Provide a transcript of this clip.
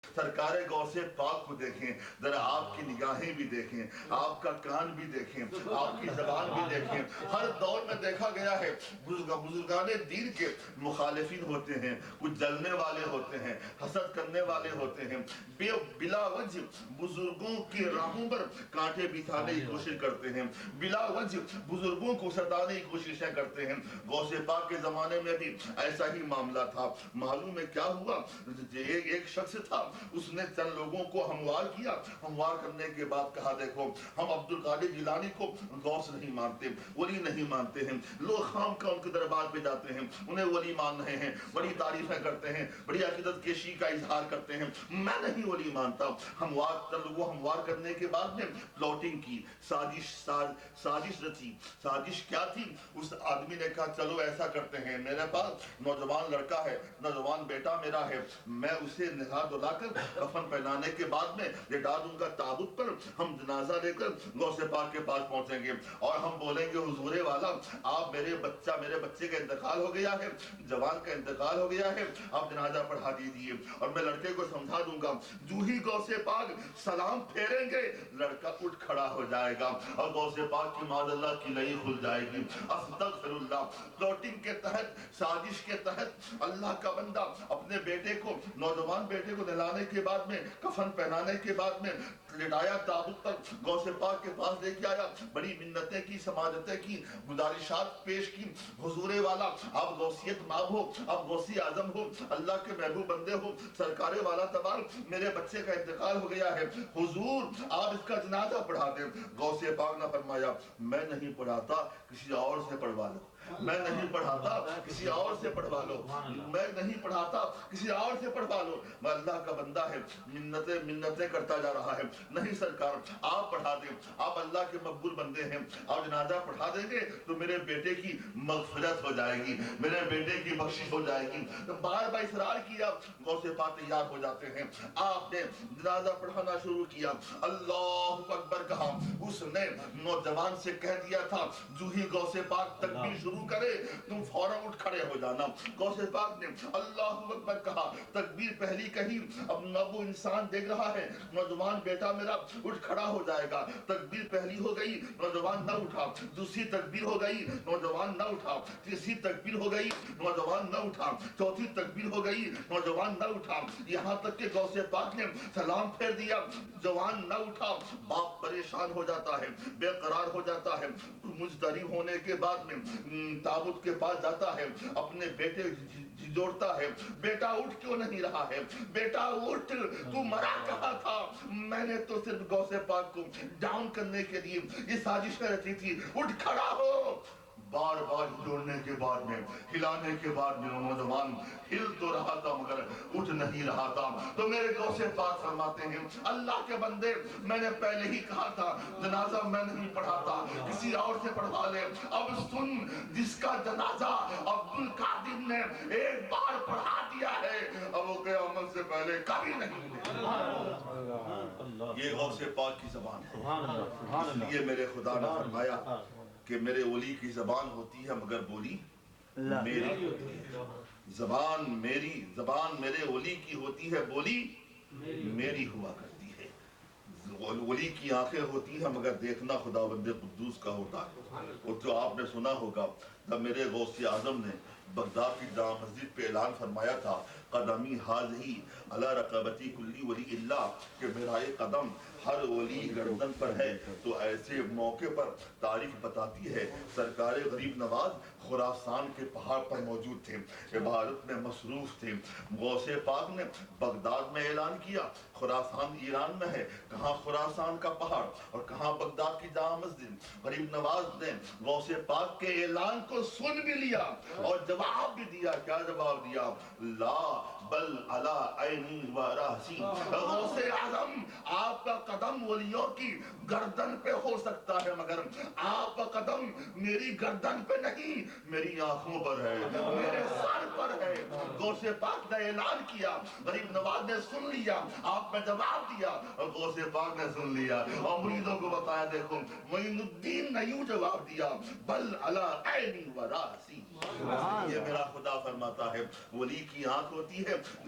سرکار غوث پاک کو دیکھیں، ذرا آپ کی نگاہیں بھی دیکھیں، آپ کا کان بھی دیکھیں، آپ کی زبان بھی دیکھیں. ہر دور میں دیکھا گیا ہے بزرگان دین کے مخالفین ہوتے ہیں، کچھ جلنے والے ہوتے ہیں، حسد کرنے والے ہوتے ہیں، بلا وجہ بزرگوں کی راہوں پر کانٹے بچھانے کی کوشش کرتے ہیں، بلا وجہ بزرگوں کو ستانے کی کوششیں کرتے ہیں. غوث پاک کے زمانے میں بھی ایسا ہی معاملہ تھا. معلوم ہے کیا ہوا؟ ایک شخص تھا، اس نے چند لوگوں کو ہموار کیا. ہموار کرنے کے بعد کہا دیکھو ہم عبد القادر جیلانی کو غوث نہیں مانتے، ولی نہیں مانتے ہیں. لوگ خام کا ان کے دربار پہ جاتے ہیں، انہیں ولی مان رہے ہیں، بڑی تعریفیں کرتے ہیں، بڑی عقیدت کشی کا اظہار کرتے ہیں. میں نہیں ولی مانتا. ہموار کرنے کے بعد میں پلاٹنگ کی، سازش رچی. سازش کیا تھی؟ اس آدمی نے کہا چلو ایسا کرتے ہیں، میرے پاس نوجوان لڑکا ہے، نوجوان بیٹا میرا ہے، میں اسے نہا دھلا کر کفن پہنانے کے بعد میں لٹا دوں گا تابوت پر. ہم جنازہ لے کر غوث پاک کے پاس پہنچیں گے اور ہم بولیں گے حضور والا آپ میرے بچے کا انتقال ہو گیا ہے، جوان کا انتقال ہو گیا ہے، آپ جنازہ پڑھا دیجئے. اور میں لڑکے کو سمجھا دوں گا. جو ہی غوث پاک سلام پھیریں گے لڑکا اٹھ کھڑا ہو جائے گا اور غوث پاک کی معاذ اللہ کی نئی کھل جائے گی. استغفر اللہ. پلاٹنگ کے تحت، سازش کے تحت اللہ کا بندہ اپنے بیٹے کو، نوجوان بیٹے کو نہلانے کے بعد میں، کفن پہنانے کے بعد میں لٹایا تابوت پر، غوث پاک کے پاس لے کے آیا. بڑی منتیں کی، سماجتیں کی، گزارشات پیش کی. حضور والا آپ غوثیت ماب ہو، آپ غوثی اعظم ہو، اللہ کے محبوب بندے ہو، سرکار والا تبار میرے بچے کا انتقال ہو گیا ہے، حضور آپ اس کا جنازہ پڑھا دیں. غوث پاک نے فرمایا میں نہیں پڑھاتا، کسی اور سے پڑھوا لو. میں نہیں پڑھاتا، کسی اور سے پڑھوا لو. میں نہیں پڑھاتا، کسی اور سے پڑھوا لو. میں اللہ کا بندہ ہے، منتیں کرتا جا رہا ہے. نہیں سرکار آپ پڑھا دیں، آپ اللہ کے مقبول بندے ہیں، آپ جنازہ پڑھا دیں گے تو میرے بیٹے کی مغفرت ہو جائے گی، میرے بیٹے کی بخشش ہو جائے گی. تو بار بار اصرار کیا. غوث پاک تیار ہو جاتے ہیں. آپ نے جنازہ پڑھانا شروع کیا. اللہ اکبر کہا. اس نے نوجوان سے کہہ دیا تھا جو ہی غوث پاک تکبیر شروع کرے تم فوراً اٹھ کھڑے ہو جانا. غوث پاک نے اللہ اکبر کہا. تکبیر پہلی کہی. اب وہ انسان دیکھ رہا ہے نوجوان بیٹا میرا اٹھ کھڑا ہو جائے گا. تکبیر پہلی ہو گئی، نوجوان نہ اٹھا. دوسری تکبیر ہو گئی، نوجوان نہ اٹھا. تیسری تکبیر ہو گئی، نوجوان نہ اٹھا. چوتھی تکبیر ہو گئی، نوجوان نہ اٹھا. یہاں تک کہ غوث پاک نے سلام پھیر دیا، جوان نہ اٹھا. باپ پریشان ہو جاتا ہے، بے قرار ہو جاتا ہے. مضطرب ہونے کے بعد میں تابوت کے پاس جاتا ہے، اپنے بیٹے جوڑتا ہے. بیٹا اٹھ کیوں نہیں رہا ہے؟ بیٹا اٹھ، تو مرا کہا تھا. میں نے تو صرف غوث پاک کو ڈاؤن کرنے کے لیے یہ سازش رچی تھی. اٹھ کھڑا ہو. بار بار جوڑنے کے بعد میں، ہلانے کے بعد میں نوجوان ہل تو رہا تھا مگر اٹھ نہیں رہا تھا. تو میرے غوث پاک فرماتے ہیں اللہ کے بندے میں نے پہلے ہی کہا تھا جنازہ میں نہیں پڑھاتا، کسی اور سے پڑھوا لے. اب سن، جس کا جنازہ عبد القادر نے ایک بار پڑھا دیا ہے اب وہ قیامت سے پہلے کبھی نہیں ملے. یہ غوث پاک کی زبان ہے. اس لیے میرے خدا نے فرمایا کہ میرے ولی کی زبان ہوتی ہے مگر بولی میری ہوتی ہے. زبان میرے ولی کی ہوتی ہے، بولی میری ہوا کرتی ہے. ولی کی آنکھیں ہوتی ہیں مگر دیکھنا خداوند قدوس کا ہوتا ہے. اور جو آپ نے سنا ہوگا جب میرے غوث اعظم نے بغداد کی جامع مسجد پہ اعلان فرمایا تھا قدمی حاضی علی رقبتی کلی ولی اللہ، کہ میرا یہ قدم ہر ولی گردن پر ہے. تو ایسے موقع پر تاریخ بتاتی ہے سرکار غریب نواز خراسان کے پہاڑ پر موجود تھے، عبادت میں مصروف تھے. غوث پاک نے بغداد میں اعلان کیا. خراسان ایران میں ہے، کہاں خراسان کا پہاڑ اور کہاں بغداد کی جامع مسجد. غریب نواز نے غوث پاک کے اعلان کو سن بھی لیا اور جواب بھی دیا. کیا جواب دیا؟ لا بل علی عینی و راسی. غوث اعظم آپ کا قدم ولیوں کی گردن پہ ہو سکتا ہے مگر آپ کا قدم میری گردن پہ نہیں، میری آنکھوں پر ہے، میرے سر پر ہے. غوث پاک نے اعلان کیا، غریب نواز نے سن لیا، آپ نے جواب دیا اور غوث پاک نے سن لیا اور مریدوں کو بتایا دیکھو معین الدین نے یوں جواب دیا بل علی عینی و راسی. یہ میرا خدا فرماتا ہے ولی کی آنکھ ہوتی ہے